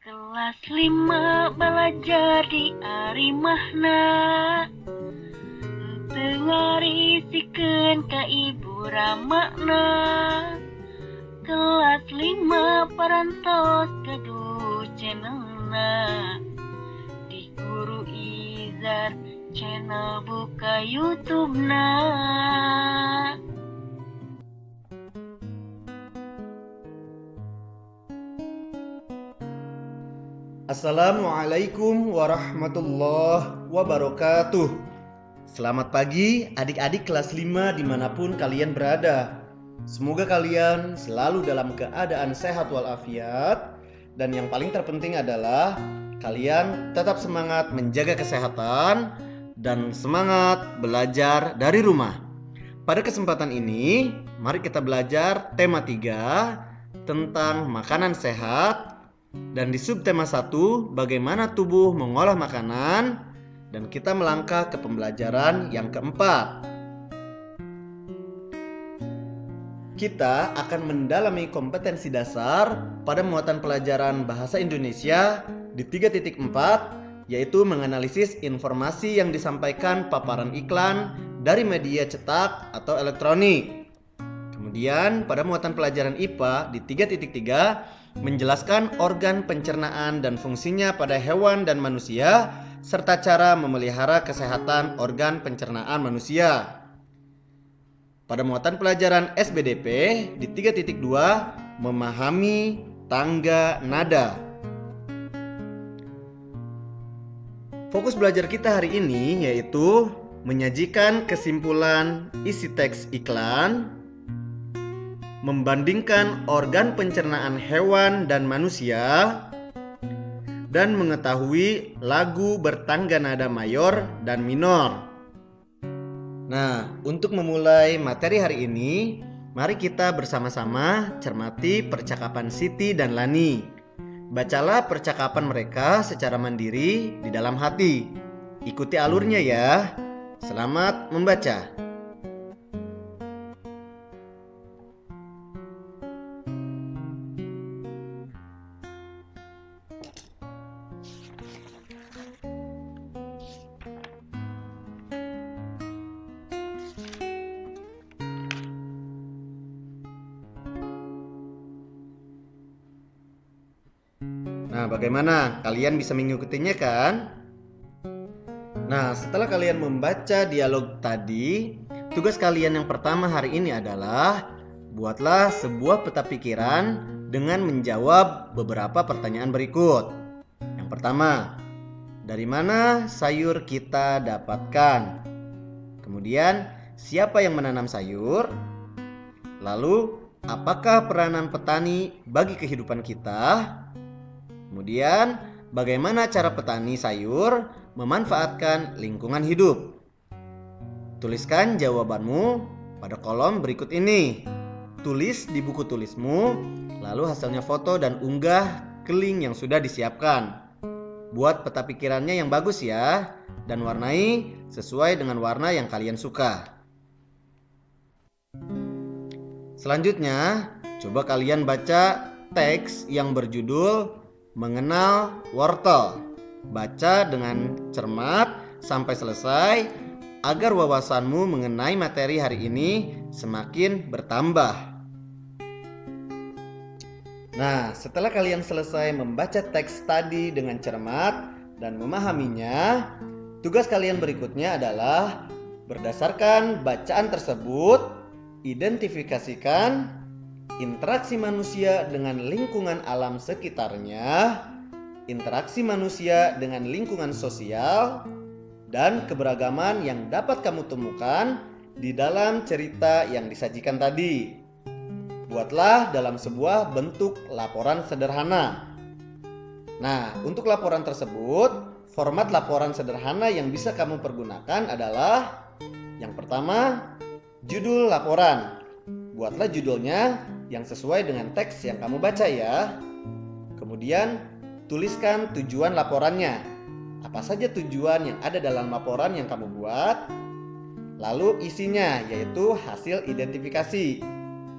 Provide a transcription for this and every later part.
Kelas 5 belajar di Arimahna, tengarisikeun ka ibu ramakna. Kelas 5 parantos kadu channelna, di Guru Izar channel buka YouTube-na. Assalamualaikum warahmatullahi wabarakatuh. Selamat pagi adik-adik kelas 5 dimanapun kalian berada. Semoga kalian selalu dalam keadaan sehat walafiat. Dan yang paling terpenting adalah kalian tetap semangat menjaga kesehatan dan semangat belajar dari rumah. Pada kesempatan ini, mari kita belajar tema 3 tentang makanan sehat. Dan di subtema 1, bagaimana tubuh mengolah makanan. Dan kita melangkah ke pembelajaran yang keempat. Kita akan mendalami kompetensi dasar pada muatan pelajaran bahasa Indonesia di 3.4, yaitu menganalisis informasi yang disampaikan paparan iklan dari media cetak atau elektronik. Kemudian pada muatan pelajaran IPA di 3.3, menjelaskan organ pencernaan dan fungsinya pada hewan dan manusia, serta cara memelihara kesehatan organ pencernaan manusia. Pada muatan pelajaran SBDP di 3.2, memahami tangga nada. Fokus belajar kita hari ini yaitu menyajikan kesimpulan isi teks iklan, membandingkan organ pencernaan hewan dan manusia, dan mengetahui lagu bertangga nada mayor dan minor. Nah, untuk memulai materi hari ini, mari kita bersama-sama cermati percakapan Siti dan Lani. Bacalah percakapan mereka secara mandiri di dalam hati. Ikuti alurnya ya. Selamat membaca. Nah, bagaimana? Kalian bisa mengikutinya kan? Nah, setelah kalian membaca dialog tadi, tugas kalian yang pertama hari ini adalah buatlah sebuah peta pikiran dengan menjawab beberapa pertanyaan berikut. Yang pertama, dari mana sayur kita dapatkan? Kemudian, siapa yang menanam sayur? Lalu, apakah peranan petani bagi kehidupan kita? Kemudian, bagaimana cara petani sayur memanfaatkan lingkungan hidup? Tuliskan jawabanmu pada kolom berikut ini. Tulis di buku tulismu, lalu hasilnya foto dan unggah ke link yang sudah disiapkan. Buat peta pikirannya yang bagus ya, dan warnai sesuai dengan warna yang kalian suka. Selanjutnya, coba kalian baca teks yang berjudul Mengenal Wortel. Baca dengan cermat sampai selesai agar wawasanmu mengenai materi hari ini semakin bertambah. Nah, setelah kalian selesai membaca teks tadi dengan cermat dan memahaminya, tugas kalian berikutnya adalah berdasarkan bacaan tersebut, identifikasikan interaksi manusia dengan lingkungan alam sekitarnya, interaksi manusia dengan lingkungan sosial, dan keberagaman yang dapat kamu temukan di dalam cerita yang disajikan tadi. Buatlah dalam sebuah bentuk laporan sederhana. Nah, untuk laporan tersebut, format laporan sederhana yang bisa kamu pergunakan adalah yang pertama, judul laporan. Buatlah judulnya yang sesuai dengan teks yang kamu baca ya. Kemudian tuliskan tujuan laporannya. Apa saja tujuan yang ada dalam laporan yang kamu buat. Lalu isinya yaitu hasil identifikasi.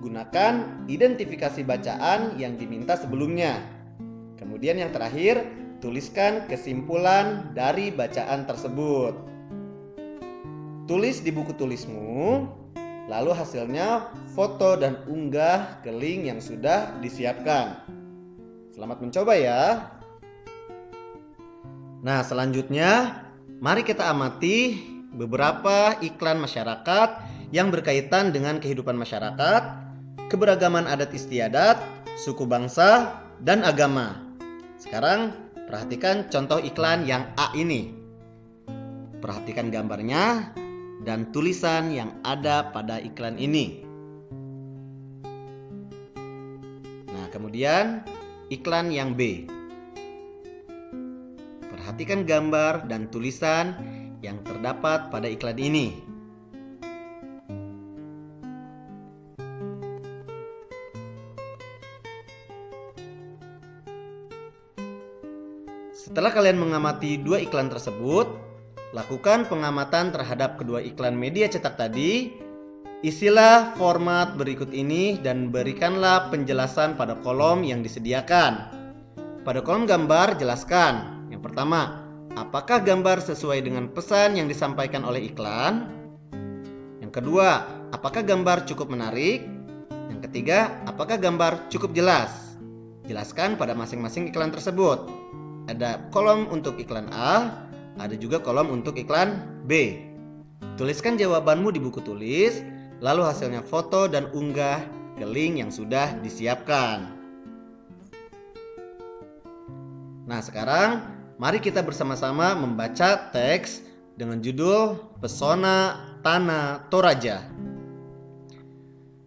Gunakan identifikasi bacaan yang diminta sebelumnya. Kemudian yang terakhir, tuliskan kesimpulan dari bacaan tersebut. Tulis di buku tulismu, lalu hasilnya foto dan unggah ke link yang sudah disiapkan. Selamat mencoba ya. Nah, selanjutnya mari kita amati beberapa iklan masyarakat yang berkaitan dengan kehidupan masyarakat, keberagaman adat istiadat, suku bangsa, dan agama. Sekarang perhatikan contoh iklan yang A ini. Perhatikan gambarnya dan tulisan yang ada pada iklan ini. Nah, kemudian iklan yang B. Perhatikan gambar dan tulisan yang terdapat pada iklan ini. Setelah kalian mengamati dua iklan tersebut, lakukan pengamatan terhadap kedua iklan media cetak tadi. Isilah format berikut ini dan berikanlah penjelasan pada kolom yang disediakan. Pada kolom gambar, jelaskan. Yang pertama, apakah gambar sesuai dengan pesan yang disampaikan oleh iklan? Yang kedua, apakah gambar cukup menarik? Yang ketiga, apakah gambar cukup jelas? Jelaskan pada masing-masing iklan tersebut. Ada kolom untuk iklan A, ada juga kolom untuk iklan B. Tuliskan jawabanmu di buku tulis, lalu hasilnya foto dan unggah ke link yang sudah disiapkan. Nah, sekarang mari kita bersama-sama membaca teks dengan judul Pesona Tanah Toraja.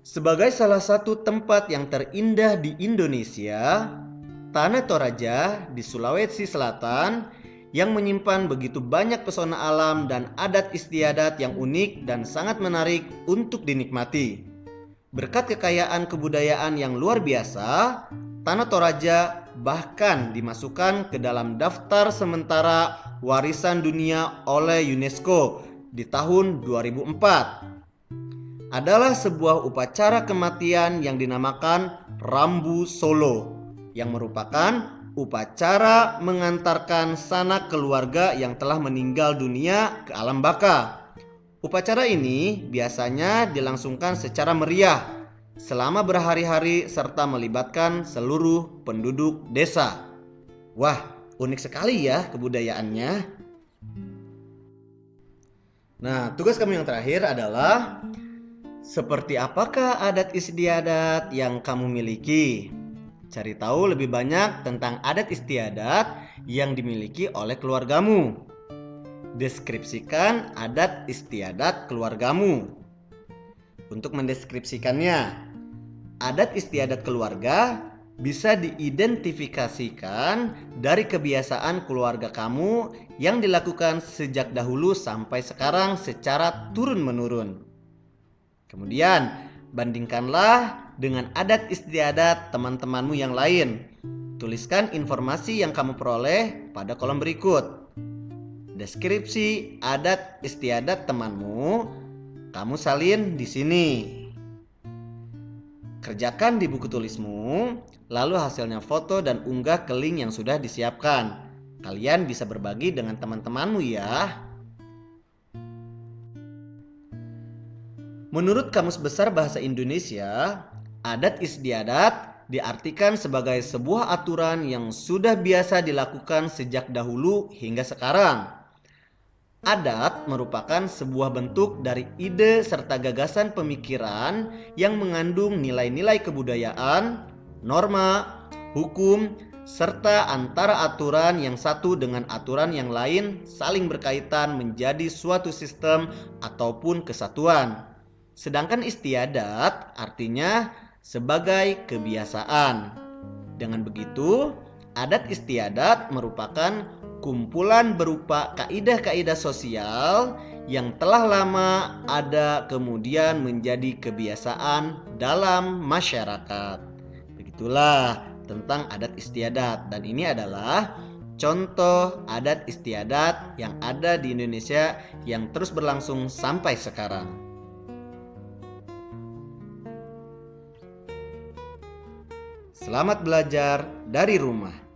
Sebagai salah satu tempat yang terindah di Indonesia, Tanah Toraja di Sulawesi Selatan yang menyimpan begitu banyak pesona alam dan adat istiadat yang unik dan sangat menarik untuk dinikmati. Berkat kekayaan kebudayaan yang luar biasa, Tanah Toraja bahkan dimasukkan ke dalam daftar sementara warisan dunia oleh UNESCO di tahun 2004. Adalah sebuah upacara kematian yang dinamakan Rambu Solo, yang merupakan upacara mengantarkan sanak keluarga yang telah meninggal dunia ke alam baka. Upacara ini biasanya dilangsungkan secara meriah selama berhari-hari serta melibatkan seluruh penduduk desa. Wah, unik sekali ya kebudayaannya. Nah, tugas kamu yang terakhir adalah seperti apakah adat istiadat yang kamu miliki? Cari tahu lebih banyak tentang adat istiadat yang dimiliki oleh keluargamu. Deskripsikan adat istiadat keluargamu. Untuk mendeskripsikannya, adat istiadat keluarga bisa diidentifikasikan dari kebiasaan keluarga kamu yang dilakukan sejak dahulu sampai sekarang secara turun-menurun. Kemudian, bandingkanlah dengan adat istiadat teman-temanmu yang lain. Tuliskan informasi yang kamu peroleh pada kolom berikut. Deskripsi adat istiadat temanmu, kamu salin di sini. Kerjakan di buku tulismu, lalu hasilnya foto dan unggah ke link yang sudah disiapkan. Kalian bisa berbagi dengan teman-temanmu ya. Menurut Kamus Besar Bahasa Indonesia, adat istiadat diartikan sebagai sebuah aturan yang sudah biasa dilakukan sejak dahulu hingga sekarang. Adat merupakan sebuah bentuk dari ide serta gagasan pemikiran yang mengandung nilai-nilai kebudayaan, norma, hukum, serta antara aturan yang satu dengan aturan yang lain saling berkaitan menjadi suatu sistem ataupun kesatuan. Sedangkan istiadat artinya sebagai kebiasaan. Dengan begitu, adat istiadat merupakan kumpulan berupa kaidah-kaidah sosial yang telah lama ada kemudian menjadi kebiasaan dalam masyarakat. Begitulah tentang adat istiadat, dan ini adalah contoh adat istiadat yang ada di Indonesia yang terus berlangsung sampai sekarang. Selamat belajar dari rumah.